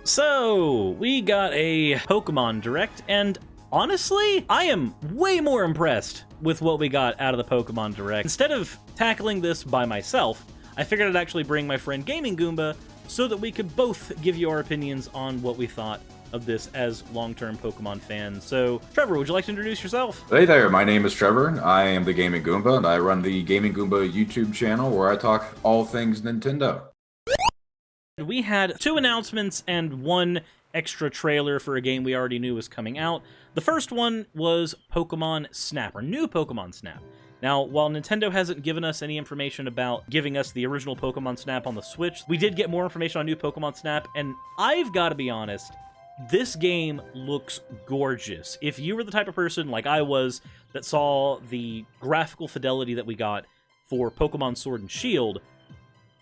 So, we got a Pokemon Direct, and honestly, I am way more impressed with what we got out of the Pokemon Direct. Instead of tackling this by myself, I figured I'd actually bring my friend Gaming Goomba so that we could both give you our opinions on what we thought of this as long-term Pokemon fans. So, Trevor, would you like to introduce yourself? Hey there, my name is Trevor. I am the Gaming Goomba, and I run the Gaming Goomba YouTube channel where I talk all things Nintendo. We had 2 announcements and 1 extra trailer for a game we already knew was coming out. The first one was Pokemon Snap, or new Pokemon Snap. Now, while Nintendo hasn't given us any information about giving us the original Pokemon Snap on the Switch, we did get more information on new Pokemon Snap, and I've got to be honest, this game looks gorgeous. If you were the type of person, like I was, that saw the graphical fidelity that we got for Pokemon Sword and Shield,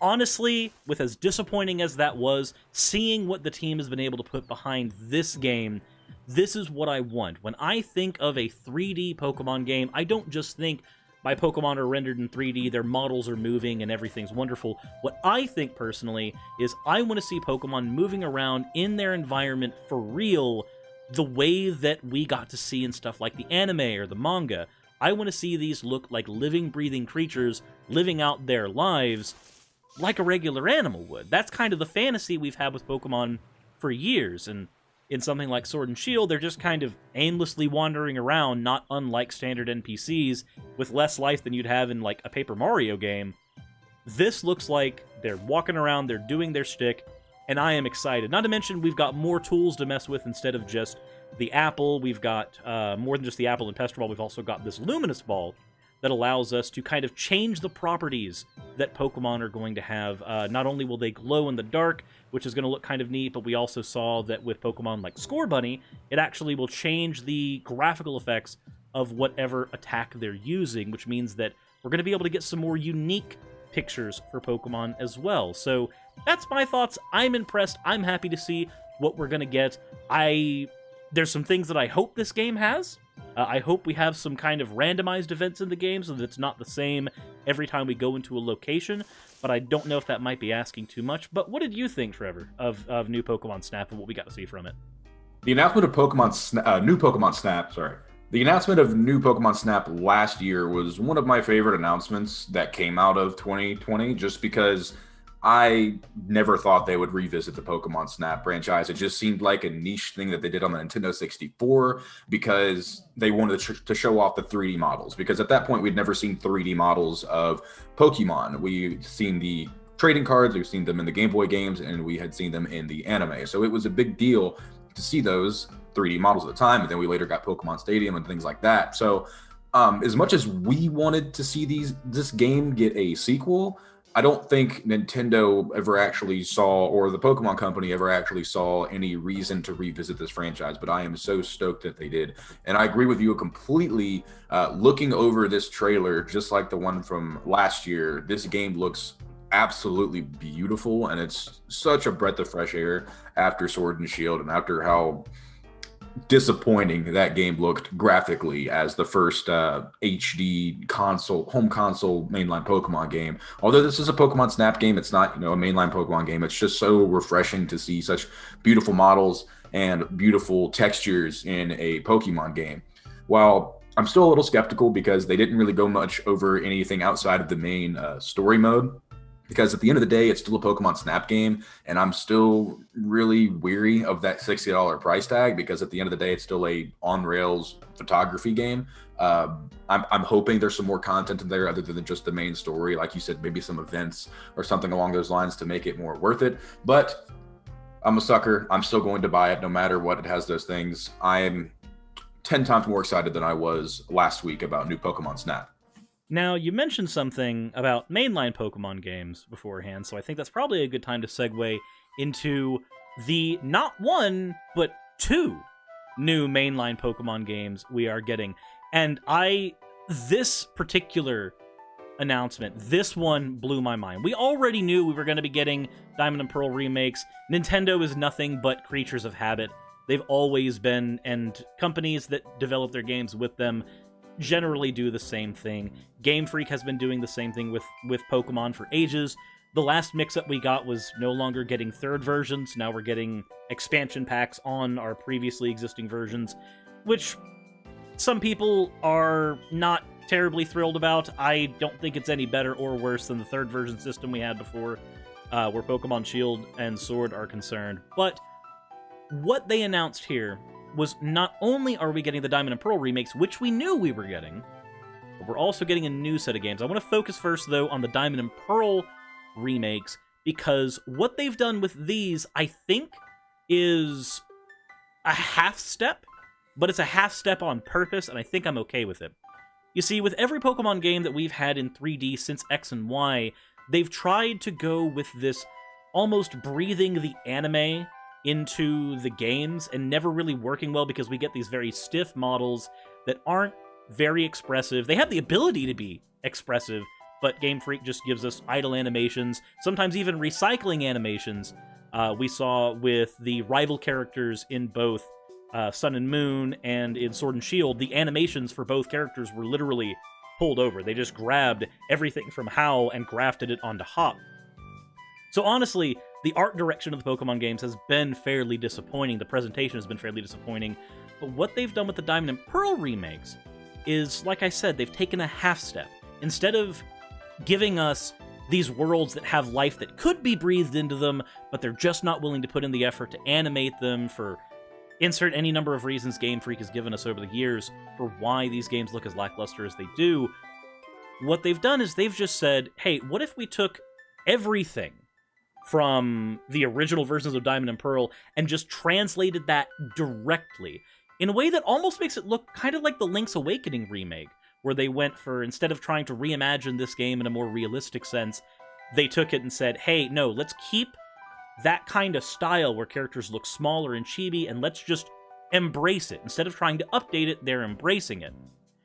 honestly, with as disappointing as that was, seeing what the team has been able to put behind this game, this is what I want. When I think of a 3D Pokemon game, I don't just think my Pokemon are rendered in 3D, their models are moving, and everything's wonderful. What I think, personally, is I want to see Pokemon moving around in their environment for real, the way that we got to see in stuff like the anime or the manga. I want to see these look like living, breathing creatures living out their lives like a regular animal would. That's kind of the fantasy we've had with Pokemon for years, and in something like Sword and Shield, they're just kind of aimlessly wandering around, not unlike standard NPCs, with less life than you'd have in, like, a Paper Mario game. This looks like they're walking around, they're doing their shtick, and I am excited. Not to mention, we've got more tools to mess with instead of just the apple. We've got more than just the apple and Pester Ball. We've also got this Luminous Ball that allows us to kind of change the properties that Pokemon are going to have. Not only will they glow in the dark, which is going to look kind of neat, but we also saw that with Pokemon like Scorbunny, it actually will change the graphical effects of whatever attack they're using, which means that we're going to be able to get some more unique pictures for Pokemon as well. So that's my thoughts. I'm impressed. I'm happy to see what we're going to get. There's some things that I hope this game has. I hope we have some kind of randomized events in the game so that it's not the same every time we go into a location, but I don't know if that might be asking too much. But what did you think, Trevor, of new Pokemon Snap and what we got to see from it? The announcement of new Pokemon Snap, The announcement of new Pokemon Snap last year was one of my favorite announcements that came out of 2020, just because I never thought they would revisit the Pokemon Snap franchise. It just seemed like a niche thing that they did on the Nintendo 64 because they wanted to show off the 3D models. Because at that point, we'd never seen 3D models of Pokemon. We'd seen the trading cards, we've seen them in the Game Boy games, and we had seen them in the anime. So it was a big deal to see those 3D models at the time. And then we later got Pokemon Stadium and things like that. So as much as we wanted to see this game get a sequel, I don't think Nintendo ever actually saw, or the Pokemon Company ever actually saw, any reason to revisit this franchise, but I am so stoked that they did. And I agree with you completely. Looking over this trailer, just like the one from last year, this game looks absolutely beautiful, and it's such a breath of fresh air after Sword and Shield and after how disappointing that game looked graphically as the first HD home console mainline Pokemon game. Although this is a Pokemon Snap game, it's not, a mainline Pokemon game. It's just so refreshing to see such beautiful models and beautiful textures in a Pokemon game. While I'm still a little skeptical because they didn't really go much over anything outside of the main story mode, because at the end of the day, it's still a Pokemon Snap game, and I'm still really weary of that $60 price tag, because at the end of the day, it's still a on-rails photography game. I'm hoping there's some more content in there other than just the main story. Like you said, maybe some events or something along those lines to make it more worth it. But I'm a sucker. I'm still going to buy it no matter what. It has those things. I'm 10 times more excited than I was last week about new Pokemon Snap. Now, you mentioned something about mainline Pokemon games beforehand, so I think that's probably a good time to segue into the not 1, but 2 new mainline Pokemon games we are getting. And this particular announcement, this one blew my mind. We already knew we were going to be getting Diamond and Pearl remakes. Nintendo is nothing but creatures of habit. They've always been, and companies that develop their games with them generally do the same thing. Game Freak has been doing the same thing with Pokemon for ages. The last mix-up we got was no longer getting third versions. Now we're getting expansion packs on our previously existing versions, which some people are not terribly thrilled about. I don't think it's any better or worse than the third version system we had before, where Pokemon Shield and Sword are concerned. But what they announced here was not only are we getting the Diamond and Pearl remakes, which we knew we were getting, but we're also getting a new set of games. I want to focus first, though, on the Diamond and Pearl remakes, because what they've done with these, I think, is a half step, but it's a half step on purpose, and I think I'm okay with it. You see, with every Pokemon game that we've had in 3D since X and Y, they've tried to go with this almost breathing the anime into the games and never really working well because we get these very stiff models that aren't very expressive. They have the ability to be expressive, but Game Freak just gives us idle animations, sometimes even recycling animations. We saw with the rival characters in both Sun and Moon and in Sword and Shield, the animations for both characters were literally pulled over. They just grabbed everything from Howl and grafted it onto Hop. So honestly, the art direction of the Pokemon games has been fairly disappointing. The presentation has been fairly disappointing. But what they've done with the Diamond and Pearl remakes is, like I said, they've taken a half step. Instead of giving us these worlds that have life that could be breathed into them, but they're just not willing to put in the effort to animate them for insert any number of reasons Game Freak has given us over the years for why these games look as lackluster as they do. What they've done is they've just said, hey, what if we took everything from the original versions of Diamond and Pearl and just translated that directly in a way that almost makes it look kind of like the Link's Awakening remake, where they went for, instead of trying to reimagine this game in a more realistic sense, they took it and said, hey, no, let's keep that kind of style where characters look smaller and chibi, and let's just embrace it. Instead of trying to update it, they're embracing it.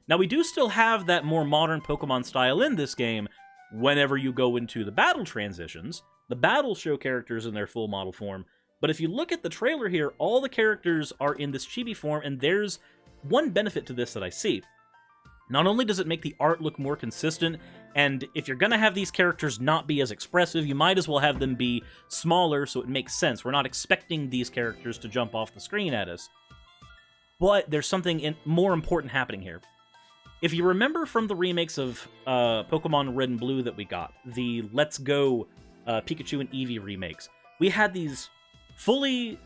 Now, we do still have that more modern Pokemon style in this game whenever you go into the battle transitions. The battles show characters in their full model form, but if you look at the trailer here, all the characters are in this chibi form, and there's one benefit to this that I see. Not only does it make the art look more consistent, and if you're going to have these characters not be as expressive, you might as well have them be smaller so it makes sense. We're not expecting these characters to jump off the screen at us. But there's something more important happening here. If you remember from the remakes of Pokemon Red and Blue that we got, the Let's Go Pikachu and Eevee remakes, we had these fully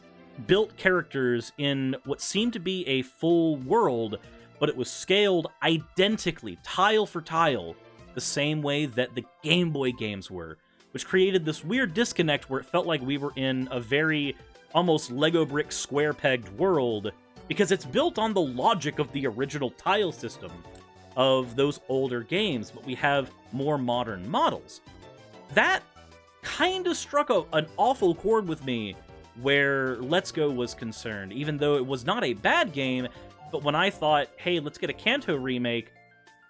built characters in what seemed to be a full world, but it was scaled identically, tile for tile, the same way that the Game Boy games were, which created this weird disconnect where it felt like we were in a very almost Lego brick square-pegged world, because it's built on the logic of the original tile system of those older games, but we have more modern models. That kind of struck an awful chord with me where Let's Go was concerned, even though it was not a bad game. But when I thought, hey, let's get a Kanto remake,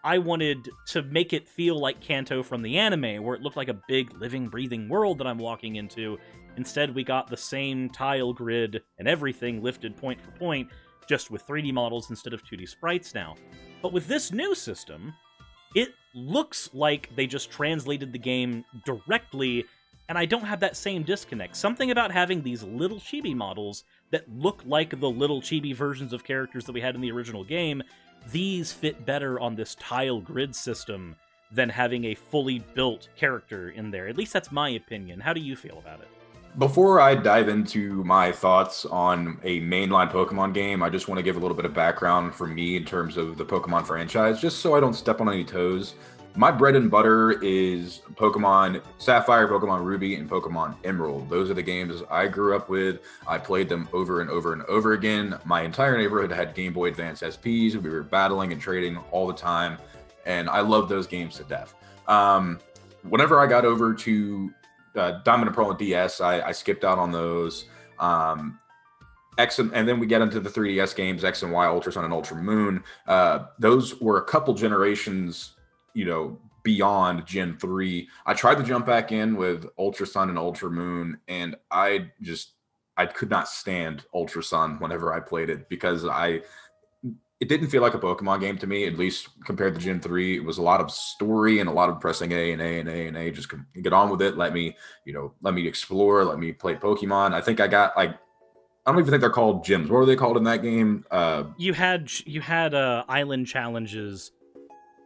I wanted to make it feel like Kanto from the anime, where it looked like a big, living, breathing world that I'm walking into. Instead, we got the same tile grid and everything lifted point for point, just with 3D models instead of 2D sprites now. But with this new system, it looks like they just translated the game directly, and I don't have that same disconnect. Something about having these little chibi models that look like the little chibi versions of characters that we had in the original game, these fit better on this tile grid system than having a fully built character in there. At least that's my opinion. How do you feel about it? Before I dive into my thoughts on a mainline Pokemon game, I just want to give a little bit of background for me in terms of the Pokemon franchise, just so I don't step on any toes. My bread and butter is Pokemon Sapphire, Pokemon Ruby, and Pokemon Emerald. Those are the games I grew up with. I played them over and over and over again. My entire neighborhood had Game Boy Advance SPs. We were battling and trading all the time, and I loved those games to death. Whenever I got over to Diamond and Pearl and DS, I skipped out on those. And then we get into the 3DS games, X and Y, Ultra Sun and Ultra Moon. Those were a couple generations, beyond Gen 3. I tried to jump back in with Ultra Sun and Ultra Moon, and I could not stand Ultra Sun whenever I played it, because it didn't feel like a Pokemon game to me, at least compared to Gen 3. It was a lot of story and a lot of pressing A and A and A and A. Just get on with it. Let me, let me explore. Let me play Pokemon. I think I got like, I don't even think they're called gyms. What were they called in that game? You had island challenges,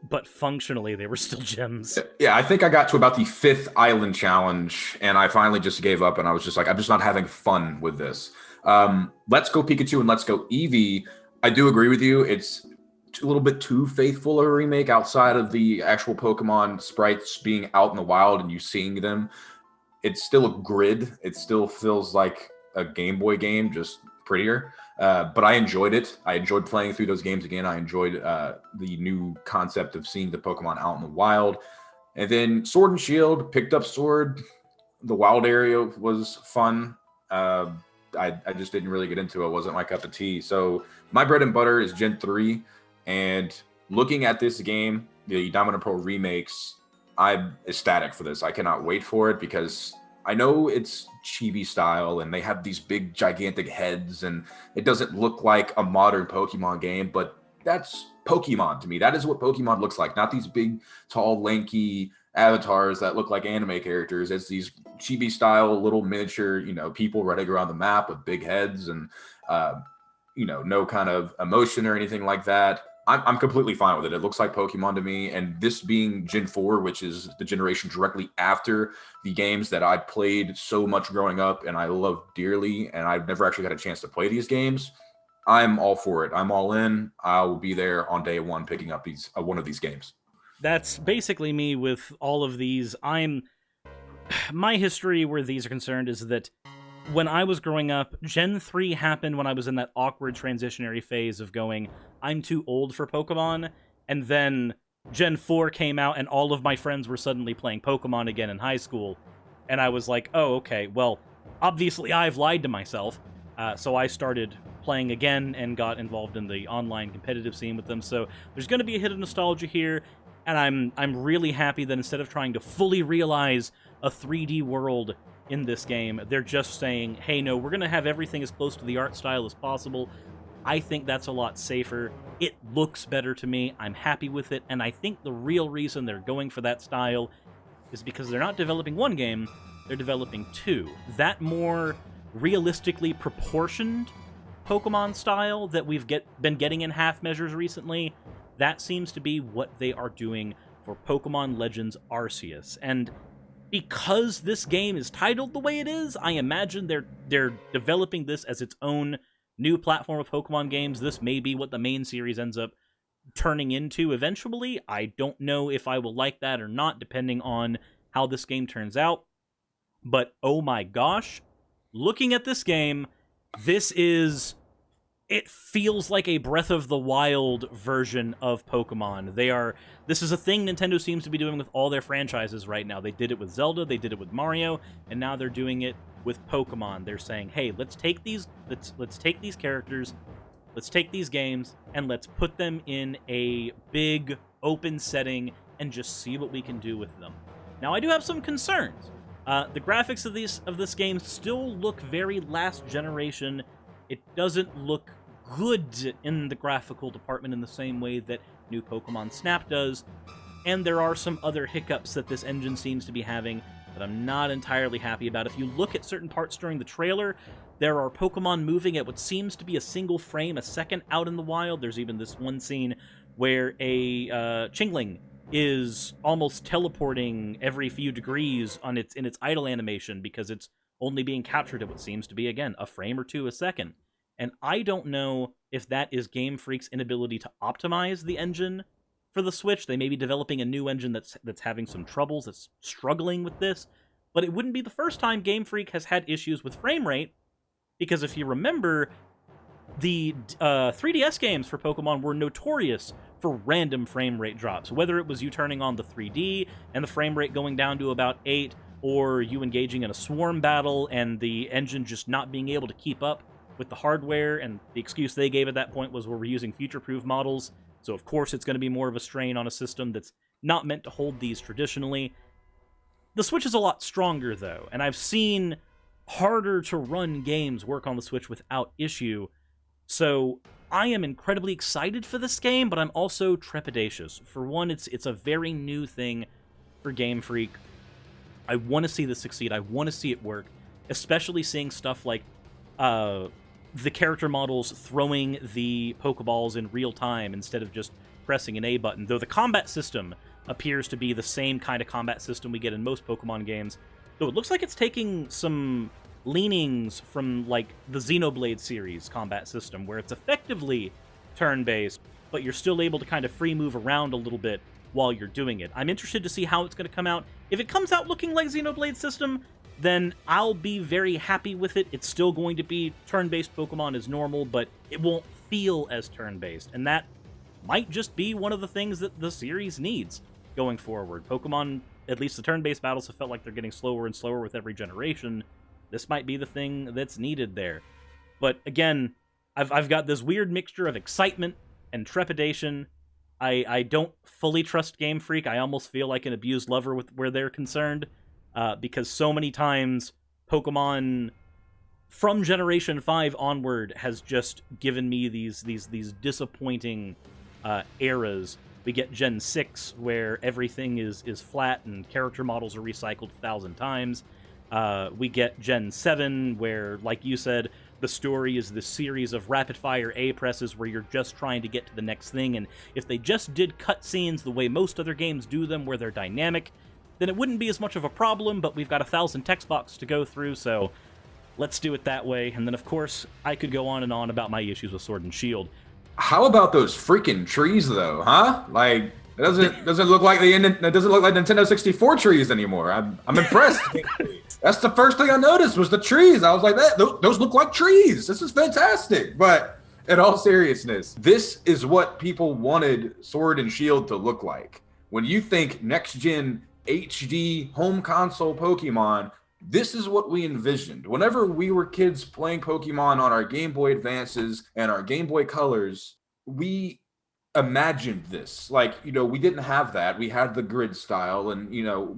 but functionally they were still gyms. Yeah, I think I got to about the 5th island challenge, and I finally just gave up, and I was just like, I'm just not having fun with this. Let's Go Pikachu and Let's Go Eevee. I do agree with you. It's a little bit too faithful of a remake outside of the actual Pokemon sprites being out in the wild and you seeing them. It's still a grid. It still feels like a Game Boy game, just prettier. But I enjoyed it. I enjoyed playing through those games again. I enjoyed the new concept of seeing the Pokemon out in the wild. And then Sword and Shield, picked up Sword. The wild area was fun. I just didn't really get into it. It wasn't my cup of tea. So my bread and butter is Gen 3. And looking at this game, the Diamond and Pearl remakes, I'm ecstatic for this. I cannot wait for it because I know it's chibi style and they have these big gigantic heads and it doesn't look like a modern Pokemon game, but that's Pokemon to me. That is what Pokemon looks like. Not these big, tall, lanky avatars that look like anime characters. It's these chibi style little miniature, people running around the map with big heads and, no kind of emotion or anything like that. I'm completely fine with it. It looks like Pokemon to me. And this being Gen 4, which is the generation directly after the games that I played so much growing up and I love dearly, and I've never actually had a chance to play these games, I'm all for it. I'm all in. I will be there on day one picking up one of these games. That's basically me with all of these. My history where these are concerned is that when I was growing up, Gen 3 happened when I was in that awkward transitionary phase of going, I'm too old for Pokemon, and then Gen 4 came out and all of my friends were suddenly playing Pokemon again in high school, and I was like, oh, okay, well, obviously I've lied to myself, so I started playing again and got involved in the online competitive scene with them, so there's going to be a hit of nostalgia here, and I'm really happy that instead of trying to fully realize a 3D world in this game, they're just saying, hey, no, we're going to have everything as close to the art style as possible. I think that's a lot safer. It looks better to me. I'm happy with it, and I think the real reason they're going for that style is because they're not developing one game, they're developing two. That more realistically proportioned Pokemon style that we've been getting in half measures recently, that seems to be what they are doing for Pokemon Legends Arceus. And because this game is titled the way it is, I imagine they're developing this as its own new platform of Pokemon games. This may be what the main series ends up turning into eventually. I don't know if I will like that or not, depending on how this game turns out. But oh my gosh, looking at this game, it feels like a Breath of the Wild version of Pokemon. This is a thing Nintendo seems to be doing with all their franchises right now. They did it with Zelda, they did it with Mario, and now they're doing it with Pokemon. They're saying, hey, let's take these characters, let's take these games, and let's put them in a big open setting and just see what we can do with them. Now, I do have some concerns. The graphics of this game still look very last generation. It doesn't look good in the graphical department in the same way that new Pokemon Snap does, and there are some other hiccups that this engine seems to be having that I'm not entirely happy about. If you look at certain parts during the trailer, there are Pokemon moving at what seems to be a single frame a second out in the wild. There's even this one scene where a Chingling is almost teleporting every few degrees in its idle animation because it's only being captured at what seems to be, again, a frame or two a second. And I don't know if that is Game Freak's inability to optimize the engine for the Switch. They may be developing a new engine that's having some troubles, that's struggling with this. But it wouldn't be the first time Game Freak has had issues with frame rate, because if you remember, the 3DS games for Pokemon were notorious for random frame rate drops. Whether it was you turning on the 3D and the frame rate going down to about 8, or you engaging in a swarm battle and the engine just not being able to keep up with the hardware, and the excuse they gave at that point was, we're using future-proof models, so of course it's going to be more of a strain on a system that's not meant to hold these traditionally. The Switch is a lot stronger, though, and I've seen harder-to-run games work on the Switch without issue, So I am incredibly excited for this game, but I'm also trepidatious. For one, it's a very new thing for Game Freak. I want to see this succeed. I want to see it work, especially seeing stuff like the character models throwing the Pokeballs in real time instead of just pressing an A button, though the combat system appears to be the same kind of combat system we get in most Pokemon games, though it looks like it's taking some leanings from, like, the Xenoblade series combat system, where it's effectively turn-based, but you're still able to kind of free move around a little bit while you're doing it. I'm interested to see how it's going to come out. If it comes out looking like Xenoblade system, then I'll be very happy with it. It's still going to be turn-based Pokemon as normal, but it won't feel as turn-based, and that might just be one of the things that the series needs going forward. Pokemon, at least the turn-based battles, have felt like they're getting slower and slower with every generation. This might be the thing that's needed there. But again, I've got this weird mixture of excitement and trepidation. I don't fully trust Game Freak. I almost feel like an abused lover with where they're concerned, because so many times Pokemon from Generation 5 onward has just given me these disappointing eras. We get Gen 6, where everything is flat and character models are recycled 1,000 times. We get Gen 7, where, like you said, the story is this series of rapid-fire A-presses where you're just trying to get to the next thing, and if they just did cutscenes the way most other games do them, where they're dynamic, then it wouldn't be as much of a problem, but we've got 1,000 text boxes to go through, so let's do it that way. And then, of course, I could go on and on about my issues with Sword and Shield. How about those freaking trees, though, huh? Like, it doesn't look like Nintendo 64 trees anymore. I'm impressed. That's the first thing I noticed was the trees. I was like, those look like trees. This is fantastic. But in all seriousness, this is what people wanted Sword and Shield to look like. When you think next-gen HD home console Pokemon, this is what we envisioned. Whenever we were kids playing Pokemon on our Game Boy Advances and our Game Boy Colors, we imagined this. Like, we didn't have that. We had the grid style, and,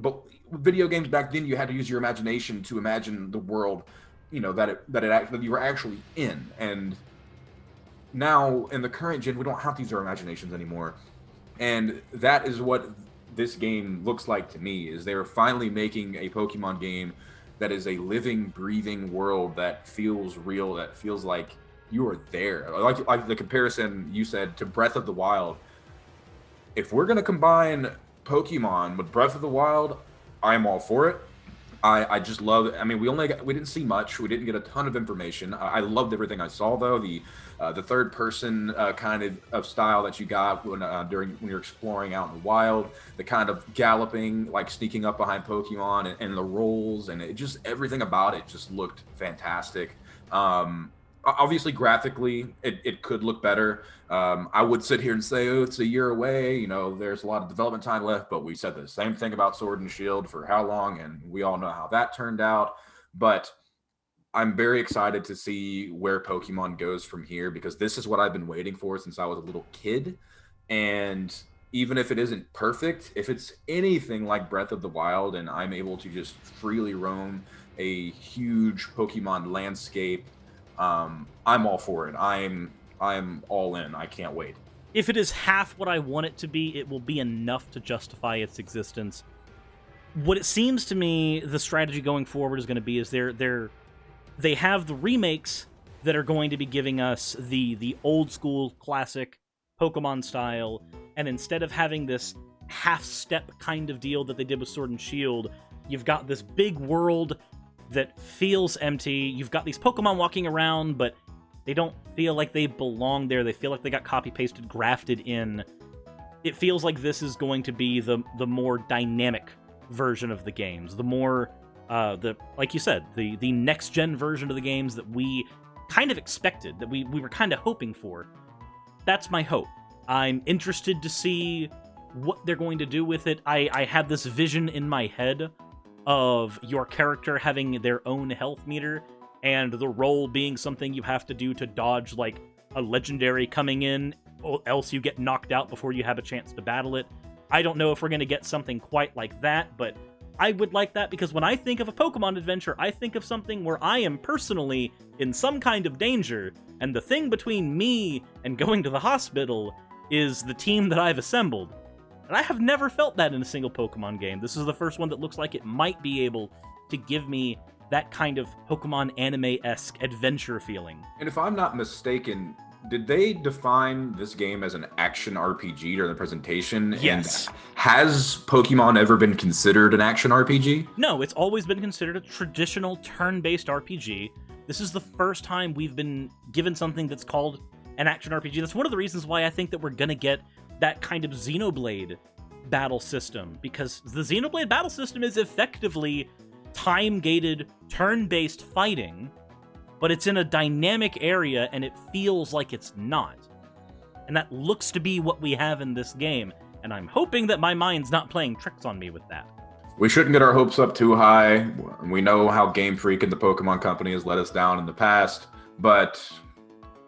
but video games back then, you had to use your imagination to imagine the world, that you were actually in. And now in the current gen, we don't have to use our imaginations anymore. And that is what this game looks like to me, is they're finally making a Pokemon game that is a living, breathing world that feels real, that feels like you are there. Like the comparison you said to Breath of the Wild. If we're going to combine Pokemon with Breath of the Wild, I'm all for it. I just love it. I mean, we didn't see much. We didn't get a ton of information. I loved everything I saw, though. The third person kind of style that you got when you're exploring out in the wild, the kind of galloping, like sneaking up behind Pokemon, and the rolls, and everything about it just looked fantastic. Obviously, graphically, it could look better. I would sit here and say, oh, it's a year away. There's a lot of development time left, but we said the same thing about Sword and Shield for how long, and we all know how that turned out. But I'm very excited to see where Pokemon goes from here, because this is what I've been waiting for since I was a little kid. And even if it isn't perfect, if it's anything like Breath of the Wild and I'm able to just freely roam a huge Pokemon landscape, I'm all for it. I'm all in. I can't wait. If it is half what I want it to be, it will be enough to justify its existence. What it seems to me the strategy going forward is going to be is they have the remakes that are going to be giving us the old school classic Pokemon style, and instead of having this half-step kind of deal that they did with Sword and Shield, you've got this big world that feels empty. You've got these Pokemon walking around, but they don't feel like they belong there. They feel like they got copy-pasted, grafted in. It feels like this is going to be the more dynamic version of the games. The more, like you said, the next-gen version of the games that we kind of expected, that we were kind of hoping for. That's my hope. I'm interested to see what they're going to do with it. I had this vision in my head of your character having their own health meter, and the roll being something you have to do to dodge, like, a legendary coming in, or else you get knocked out before you have a chance to battle it. I don't know if we're going to get something quite like that, but I would like that because when I think of a Pokemon adventure, I think of something where I am personally in some kind of danger, and the thing between me and going to the hospital is the team that I've assembled. And I have never felt that in a single Pokemon game. This is the first one that looks like it might be able to give me that kind of Pokemon anime-esque adventure feeling. And if I'm not mistaken, did they define this game as an action RPG during the presentation? Yes. And has Pokemon ever been considered an action RPG? No, it's always been considered a traditional turn-based RPG. This is the first time we've been given something that's called an action RPG. That's one of the reasons why I think that we're gonna get that kind of Xenoblade battle system, because the Xenoblade battle system is effectively time-gated, turn-based fighting, but it's in a dynamic area, and it feels like it's not. And that looks to be what we have in this game, and I'm hoping that my mind's not playing tricks on me with that. We shouldn't get our hopes up too high. We know how Game Freak and the Pokemon Company has let us down in the past, but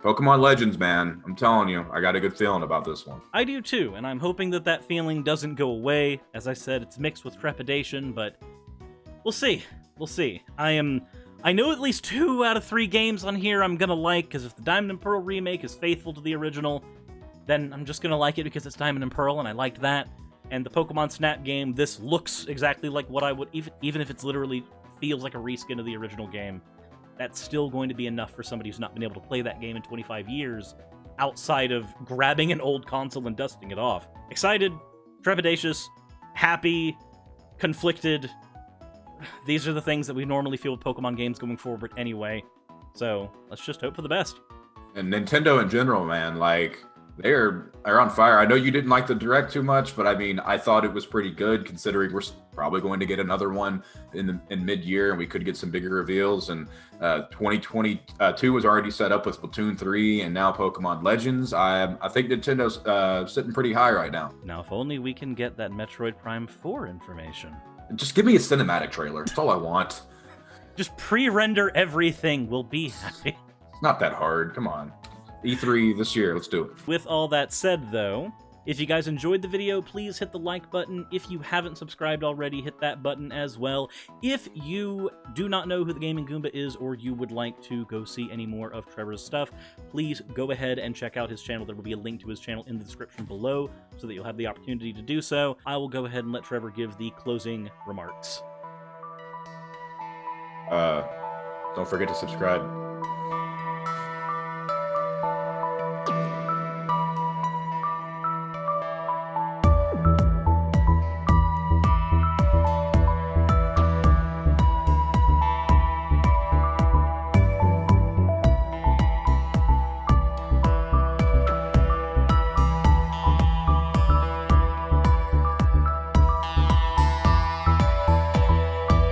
Pokemon Legends, man, I'm telling you, I got a good feeling about this one. I do too, and I'm hoping that that feeling doesn't go away. As I said, it's mixed with trepidation, but we'll see. We'll see. I know at least 2 out of 3 games on here I'm gonna like, because if the Diamond and Pearl remake is faithful to the original, then I'm just gonna like it because it's Diamond and Pearl, and I liked that. And the Pokemon Snap game, this looks exactly like what I would, even if it's literally feels like a reskin of the original game, that's still going to be enough for somebody who's not been able to play that game in 25 years, outside of grabbing an old console and dusting it off. Excited, trepidatious, happy, conflicted. These are the things that we normally feel with Pokemon games going forward anyway. So let's just hope for the best. And Nintendo in general, man, like, they're on fire. I know you didn't like the Direct too much, but I mean, I thought it was pretty good considering we're probably going to get another one in mid-year, and we could get some bigger reveals. And 2022 was already set up with Splatoon 3 and now Pokemon Legends. I think Nintendo's sitting pretty high right now. Now, if only we can get that Metroid Prime 4 information. Just give me a cinematic trailer. That's all I want. Just pre-render everything. We'll be happy. It's not that hard. Come on. E3 this year. Let's do it. With all that said, though, if you guys enjoyed the video, please hit the like button. If you haven't subscribed already, hit that button as well. If you do not know who the Gaming Goomba is, or you would like to go see any more of Trevor's stuff, please go ahead and check out his channel. There will be a link to his channel in the description below, so that you'll have the opportunity to do so. I will go ahead and let Trevor give the closing remarks. Don't forget to subscribe.